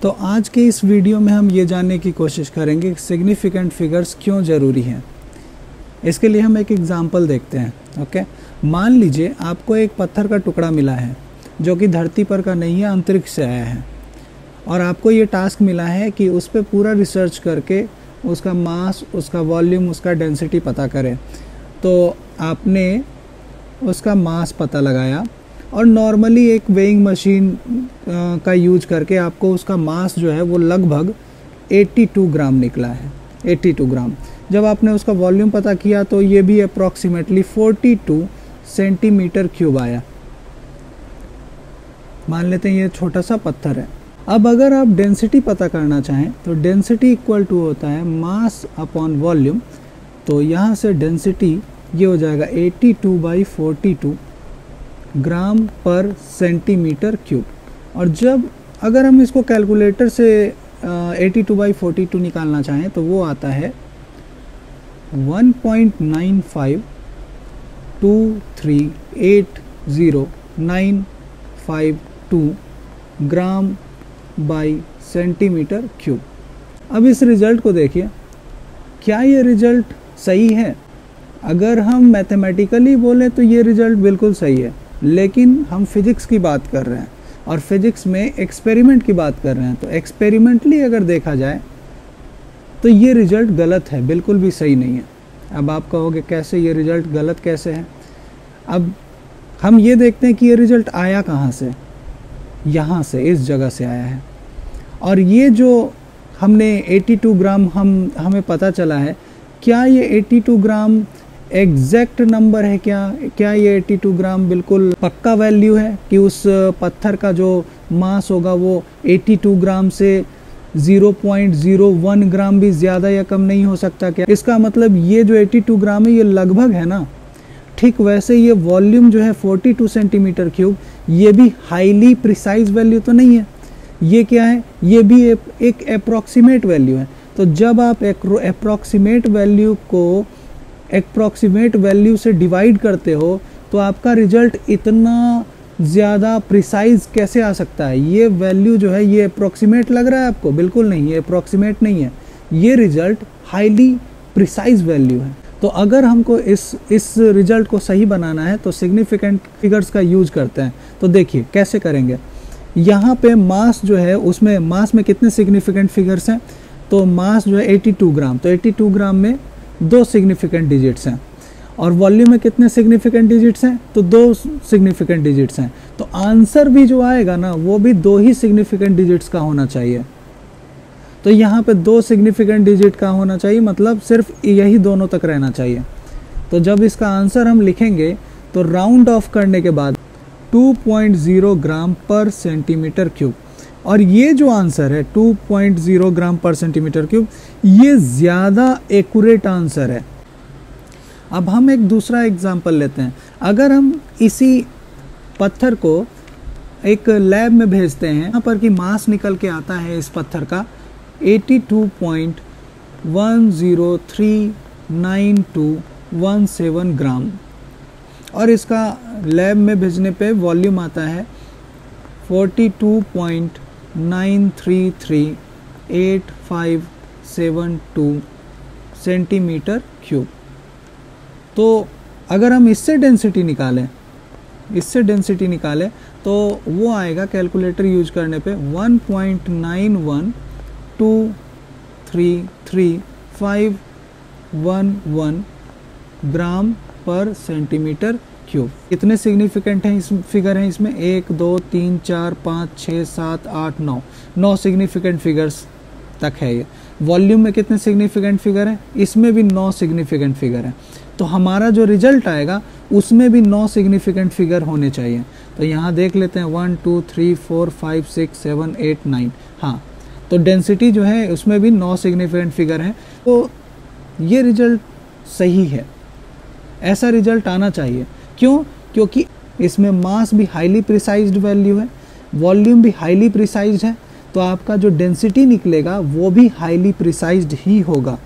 तो आज के इस वीडियो में हम ये जानने की कोशिश करेंगे कि सिग्निफिकेंट फिगर्स क्यों ज़रूरी हैं। इसके लिए हम एक एग्जांपल देखते हैं। ओके, मान लीजिए आपको एक पत्थर का टुकड़ा मिला है जो कि धरती पर का नहीं है, अंतरिक्ष से आया है, और आपको ये टास्क मिला है कि उस पर पूरा रिसर्च करके उसका मास, उसका वॉल्यूम, उसका डेंसिटी पता करें। तो आपने उसका मास पता लगाया और नॉर्मली एक वेइंग मशीन का यूज करके आपको उसका मास जो है वो लगभग 82 ग्राम निकला है, 82 ग्राम। जब आपने उसका वॉल्यूम पता किया तो ये भी अप्रॉक्सीमेटली 42 सेंटीमीटर क्यूब आया। मान लेते हैं ये छोटा सा पत्थर है। अब अगर आप डेंसिटी पता करना चाहें तो डेंसिटी इक्वल टू होता है मास अपॉन वॉल्यूम। तो यहाँ से डेंसिटी ये हो जाएगा 82/42 ग्राम पर सेंटीमीटर क्यूब। और जब अगर हम इसको कैलकुलेटर से 82/42 निकालना चाहें तो वो आता है 1.952380952 ग्राम बाई सेंटीमीटर क्यूब। अब इस रिजल्ट को देखिए, क्या ये रिजल्ट सही है? अगर हम मैथमेटिकली बोलें तो ये रिजल्ट बिल्कुल सही है, लेकिन हम फिजिक्स की बात कर रहे हैं और फिजिक्स में एक्सपेरिमेंट की बात कर रहे हैं। तो एक्सपेरिमेंटली अगर देखा जाए तो ये रिजल्ट गलत है, बिल्कुल भी सही नहीं है। अब आप कहोगे कैसे, ये रिजल्ट गलत कैसे है? अब हम ये देखते हैं कि ये रिजल्ट आया कहाँ से। यहाँ से, इस जगह से आया है। और ये जो हमने 82 ग्राम हमें पता चला है, क्या ये 82 ग्राम एग्जैक्ट नंबर है? क्या ये 82 ग्राम बिल्कुल पक्का वैल्यू है कि उस पत्थर का जो मास होगा वो 82 ग्राम से 0.01 ग्राम भी ज़्यादा या कम नहीं हो सकता क्या? इसका मतलब ये जो 82 ग्राम है ये लगभग है ना। ठीक वैसे ये वॉल्यूम जो है 42 सेंटीमीटर क्यूब, ये भी हाईली प्रिसाइज वैल्यू तो नहीं है। ये क्या है? ये भी एक अप्रॉक्सीमेट वैल्यू है। तो जब आप अप्रॉक्सीमेट वैल्यू से डिवाइड करते हो तो आपका रिजल्ट इतना ज़्यादा प्रिसाइज कैसे आ सकता है? ये वैल्यू जो है ये अप्रॉक्सीमेट लग रहा है आपको? बिल्कुल नहीं, ये अप्रॉक्सीमेट नहीं है, ये रिजल्ट हाईली प्रिसाइज वैल्यू है। तो अगर हमको इस रिजल्ट को सही बनाना है तो सिग्निफिकेंट फिगर्स का यूज करते हैं। तो देखिए कैसे करेंगे। यहाँ पे मास जो है, उसमें मास में कितने सिग्निफिकेंट फिगर्स हैं? तो मास जो है 82 ग्राम, तो 82 ग्राम में 2 सिग्निफिकेंट डिजिट्स हैं। और वॉल्यूम में कितने सिग्निफिकेंट डिजिट्स हैं? तो 2 सिग्निफिकेंट डिजिट्स हैं। तो आंसर भी जो आएगा ना वो भी 2 ही सिग्निफिकेंट डिजिट्स का होना चाहिए। तो यहाँ पे 2 सिग्निफिकेंट डिजिट का होना चाहिए, मतलब सिर्फ यही दोनों तक रहना चाहिए। तो जब इसका आंसर हम लिखेंगे तो राउंड ऑफ करने के बाद 2.0 ग्राम पर सेंटीमीटर क्यूब। और ये जो आंसर है 2.0 ग्राम पर सेंटीमीटर क्यूब, ये ज़्यादा एक्यूरेट आंसर है। अब हम एक दूसरा एग्जांपल लेते हैं। अगर हम इसी पत्थर को एक लैब में भेजते हैं, यहाँ पर कि मास निकल के आता है इस पत्थर का 82.1039217 ग्राम, और इसका लैब में भेजने पे वॉल्यूम आता है 42.9338572 सेंटीमीटर क्यूब। तो अगर हम इससे डेंसिटी निकालें तो वो आएगा कैलकुलेटर यूज करने पे 1.912333511 ग्राम पर सेंटीमीटर क्यूब। कितने सिग्निफिकेंट हैं इस फिगर हैं इसमें? 1 2 3 4 5 6 7 8 9 सिग्निफिकेंट फिगर्स तक है ये। वॉल्यूम में कितने सिग्निफिकेंट फिगर हैं? इसमें भी 9 सिग्निफिकेंट फिगर हैं। तो हमारा जो रिजल्ट आएगा उसमें भी 9 सिग्निफिकेंट फिगर होने चाहिए। तो यहाँ देख लेते हैं 1 2 3 4 5 6 7 8 9। हाँ, तो डेंसिटी जो है उसमें भी 9 सिग्निफिकेंट फिगर हैं। तो ये रिजल्ट सही है, ऐसा रिजल्ट आना चाहिए। क्यों? क्योंकि इसमें मास भी हाईली प्रिसाइज्ड वैल्यू है, वॉल्यूम भी हाईली प्रिसाइज्ड है, तो आपका जो डेंसिटी निकलेगा वो भी हाईली प्रिसाइज्ड ही होगा।